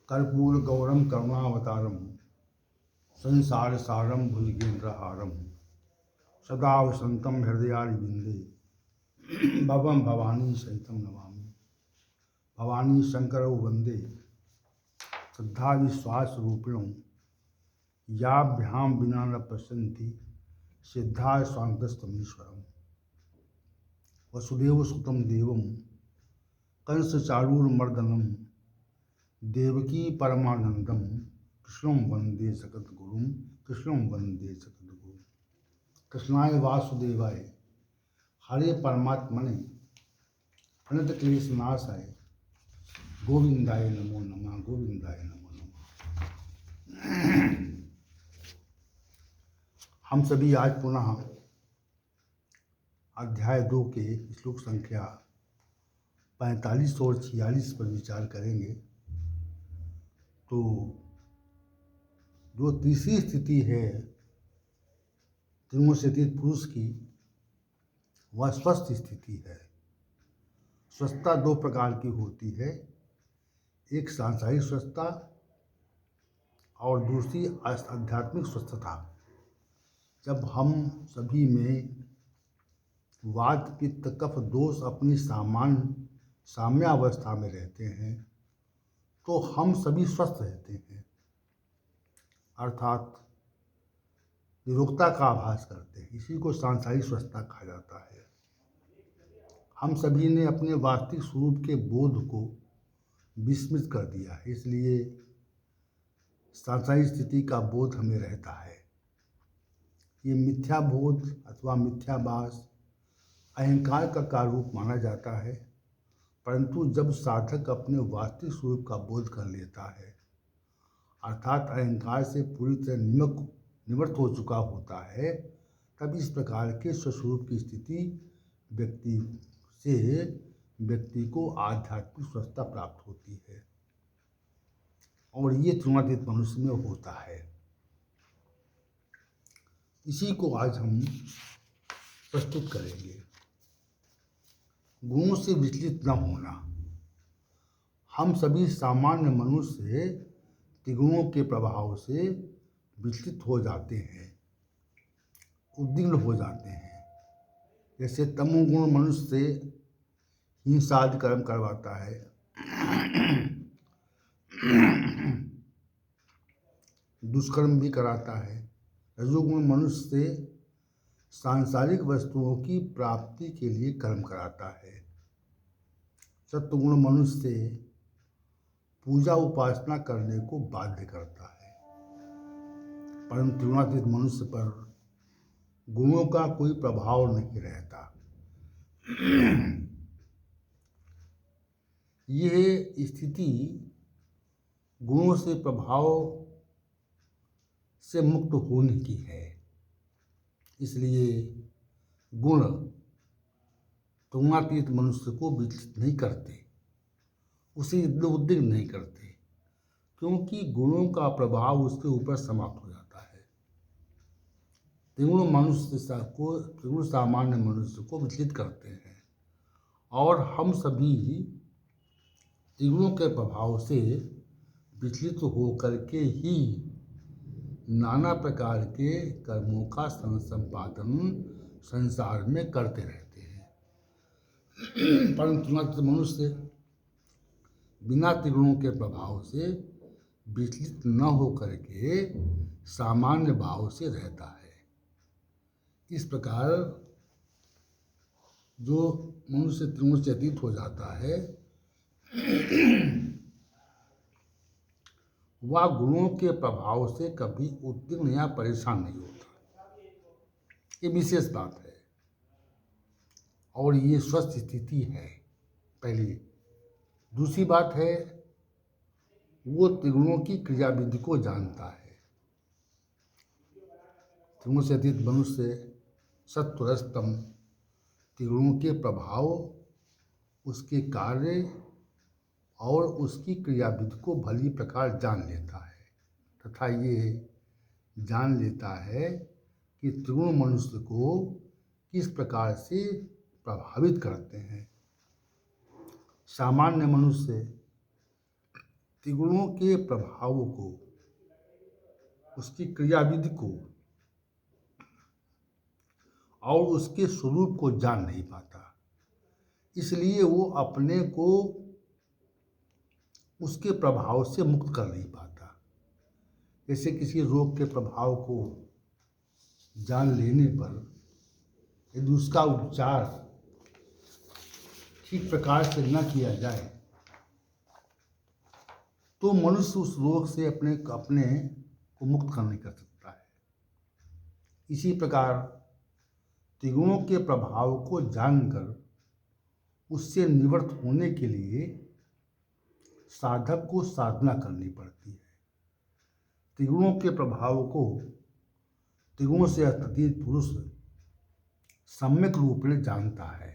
कर्पूर गौरम करुणावतारम संसार सारम भुजगेंद्रहारम सदा वसंतम हृदयारविंदे भवम भवानी सहितम नमामि। भवानी शंकरौ वंदे श्रद्धा विश्वास रूपिणौ याभ्याम विना न पश्यन्ति सिद्धा स्वान्तस्तमीश्वरम्। वसुदेव सुतं देवं कंसचारूरमर्दनं देवकी परमानंदम कृष्णं वंदे जगद्गुरुं कृष्णं वंदे जगद्गुरुं। कृष्णाय वासुदेवाय हरे परमात्मने अनंत क्लेशनाशाय गोविंदाय नमो नमः गोविंदाय नमो नमः। हम सभी आज पुनः अध्याय 2 के श्लोक संख्या 45 और 46 पर विचार करेंगे। तो जो तीसरी स्थिति है त्रिगुण से अतीत पुरुष की, वह स्वस्थ स्थिति है। स्वस्थता 2 प्रकार की होती है, एक सांसारिक स्वस्थता और दूसरी आध्यात्मिक स्वस्थता। जब हम सभी में वात पित्त कफ दोष अपनी साम्यावस्था में रहते हैं तो हम सभी स्वस्थ रहते हैं, अर्थात निरोगता का आभास करते हैं। इसी को सांसारिक स्वस्थता कहा जाता है। हम सभी ने अपने वास्तविक स्वरूप के बोध को विस्मृत कर दिया है, इसलिए सांसारिक स्थिति का बोध हमें रहता है। ये मिथ्या बोध अथवा मिथ्याभास अहंकार का रूप माना जाता है, परंतु जब साधक अपने वास्तविक स्वरूप का बोध कर लेता है, अर्थात अहंकार से पूरी तरह निवृत्त हो चुका होता है, तब इस प्रकार के स्वस्वरूप की स्थिति व्यक्ति को आध्यात्मिक स्वस्थता प्राप्त होती है और ये त्रिगुणातीत मनुष्य में होता है। इसी को आज हम प्रस्तुत करेंगे। गुणों से विचलित न होना। हम सभी सामान्य मनुष्य त्रिगुणों के प्रभाव से विचलित हो जाते हैं, उद्विग्न हो जाते हैं। जैसे तमोगुण मनुष्य से हिंसा आदि कर्म करवाता है, दुष्कर्म भी कराता है। रजोगुण मनुष्य से सांसारिक वस्तुओं की प्राप्ति के लिए कर्म कराता है। सत्वगुण मनुष्य से पूजा उपासना करने को बाध्य करता है, परंतु त्रिगुणातीत मनुष्य पर गुणों का कोई प्रभाव नहीं रहता। यह स्थिति गुणों से प्रभाव से मुक्त होने की है। इसलिए गुण त्रिगुणातीत मनुष्य को विचलित नहीं करते, उसे उद्विग्न नहीं करते, क्योंकि गुणों का प्रभाव उसके ऊपर समाप्त हो जाता है। त्रिगुण सामान्य मनुष्य को विचलित करते हैं और हम सभी त्रिगुणों के प्रभाव से विचलित होकर के ही नाना प्रकार के कर्मों का संपादन संसार में करते रहते हैं। परंतु मनुष्य बिना त्रिगुणों के प्रभाव से विचलित न होकर के सामान्य भाव से रहता है। इस प्रकार जो मनुष्य त्रिगुण से अतीत हो जाता है वह गुणों के प्रभाव से कभी उद्विग्न या परेशान नहीं होता। ये विशेष बात है और ये स्वस्थ स्थिति है पहली। दूसरी बात है, वो त्रिगुणों की क्रियाविधि को जानता है। त्रिगुण से अतीत मनुष्य सत्वरजतम त्रिगुणों के प्रभाव, उसके कार्य और उसकी क्रियाविधि को भली प्रकार जान लेता है तथा ये जान लेता है कि त्रिगुण मनुष्य को किस प्रकार से प्रभावित करते हैं। सामान्य मनुष्य त्रिगुणों के प्रभाव को, उसकी क्रियाविधि को और उसके स्वरूप को जान नहीं पाता। इसलिए वो अपने को उसके प्रभाव से मुक्त कर नहीं पाता। जैसे किसी रोग के प्रभाव को जान लेने पर यदि उसका उपचार ठीक प्रकार से न किया जाए तो मनुष्य उस रोग से अपने अपने को मुक्त नहीं कर सकता है। इसी प्रकार त्रिगुणों के प्रभाव को जानकर उससे निवृत्त होने के लिए साधक को साधना करनी पड़ती है। त्रिगुणों के प्रभाव को त्रिगुणों से अतीत पुरुष सम्यक रूप में जानता है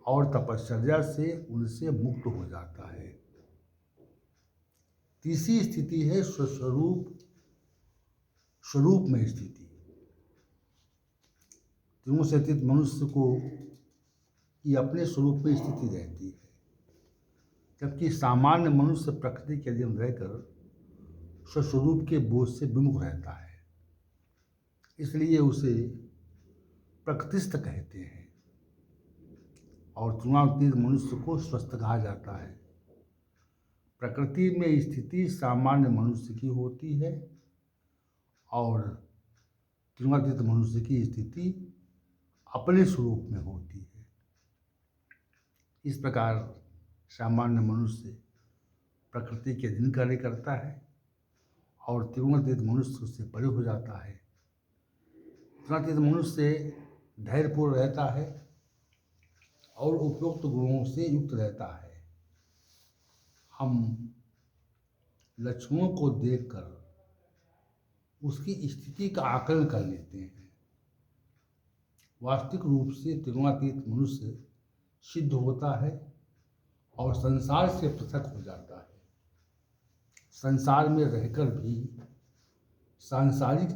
और तपश्चर्या से उनसे मुक्त हो जाता है। तीसरी स्थिति है स्वरूप में स्थिति। त्रिगुण से अतीत मनुष्य को ये अपने स्वरूप में स्थिति रहती है, जबकि सामान्य मनुष्य प्रकृति के अधीन रहकर स्वस्वरूप के बोझ से विमुख रहता है। इसलिए उसे प्रकृतिस्थ कहते हैं और त्रिगुणातीत मनुष्य को स्वस्थ कहा जाता है। प्रकृति में स्थिति सामान्य मनुष्य की होती है और त्रिगुणातीत मनुष्य की स्थिति अपने स्वरूप में होती है। इस प्रकार सामान्य मनुष्य प्रकृति के अधीन कार्य करता है और त्रिगुणातीत मनुष्य उससे परे हो जाता है। त्रिगुणातीत मनुष्य धैर्यपूर्ण रहता है और उपयुक्त गुणों से युक्त रहता है। हम लक्षणों को देखकर उसकी स्थिति का आकलन कर लेते हैं। वास्तविक रूप से त्रिगुणातीत मनुष्य सिद्ध होता है और संसार से पृथक हो जाता है। संसार में रहकर भी सांसारिक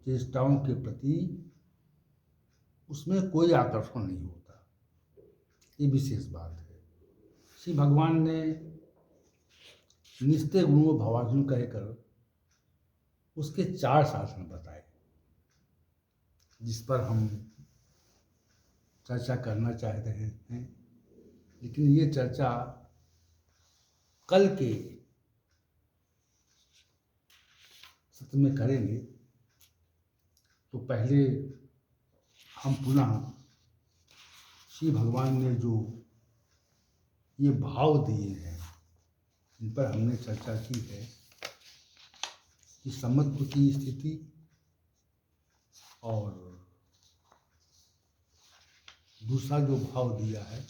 चेष्टाओं के प्रति उसमें कोई आकर्षण नहीं होता। ये विशेष बात है। श्री भगवान ने निस्ते गुणों भवार्जुन कहकर उसके 4 साधन बताए, जिस पर हम चर्चा करना चाह रहे हैं। लेकिन ये चर्चा कल के सत्र में करेंगे। तो पहले हम पुनः श्री भगवान ने जो ये भाव दिए हैं, इन पर हमने चर्चा की है कि समत्व की स्थिति और दूसरा जो भाव दिया है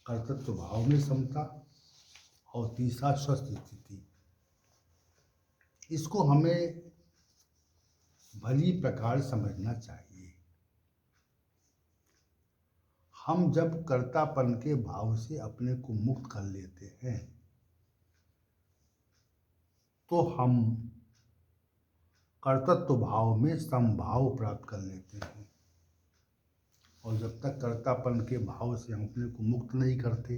कर्तृत्व भाव में समता और तीसरा स्वस्थ स्थिति। इसको हमें भली प्रकार समझना चाहिए। हम जब कर्तापन के भाव से अपने को मुक्त कर लेते हैं तो हम कर्तृत्व भाव में समभाव प्राप्त कर लेते हैं। और जब तक कर्तापन के भाव से हम अपने को मुक्त नहीं करते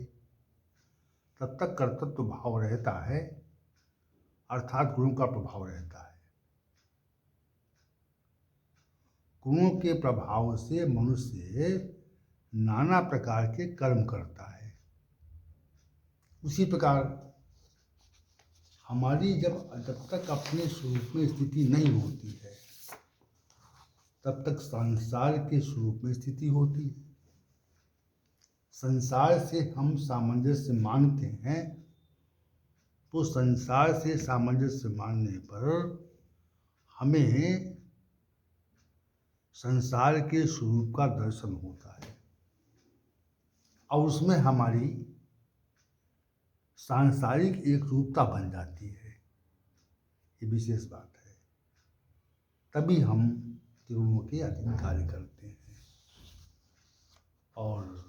तब तक कर्तृत्व भाव रहता है, अर्थात गुणों का प्रभाव रहता है। गुणों के प्रभाव से मनुष्य नाना प्रकार के कर्म करता है। उसी प्रकार हमारी जब तक अपने स्वरूप में स्थिति नहीं होती है तब तक संसार के स्वरूप में स्थिति होती है। संसार से हम सामंजस्य मानते हैं तो संसार से सामंजस्य मानने पर हमें संसार के स्वरूप का दर्शन होता है और उसमें हमारी सांसारिक एक रूपता बन जाती है। ये विशेष बात है। तभी हम त्रिगुणों के अधीन कार्य करते हैं। और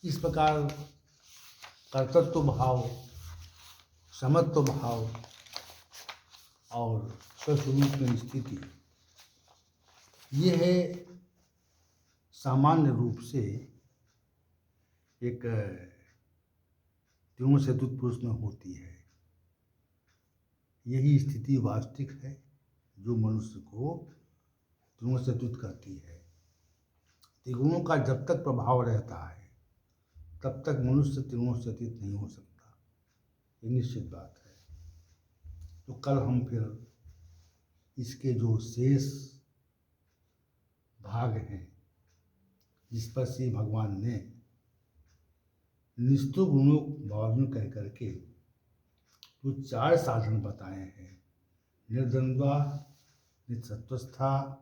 इस प्रकार कर्तृत्व भाव, समत्व भाव और स्वस्वरूप में स्थिति, ये है सामान्य रूप से एक तीनों से चतुर्थ पुरुष में होती है। यही स्थिति वास्तविक है जो मनुष्य को तीनों से चतुर्थ करती है। त्रिगुणों का जब तक प्रभाव रहता है तब तक मनुष्य त्रिगुणों से अतीत नहीं हो सकता, ये निश्चित बात है। तो कल हम फिर इसके जो शेष भाग हैं जिस पर श्री भगवान ने निस्तु गुणों भाव कह करके जो 4 साधन बताए हैं, निर्द्वंद्वा, निसत्वस्था,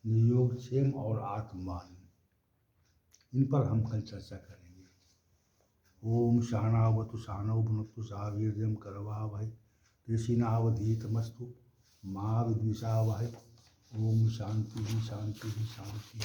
नियोगक्षेम और आत्मवान, इन पर हम कल चर्चा करेंगे। ओम सहनावतु सहनौ भुनक्तु सह वीर्यं करवावहै तेजस्विनावधीतमस्तु मा विद्विषावहै। ओम शांति शांति शांति।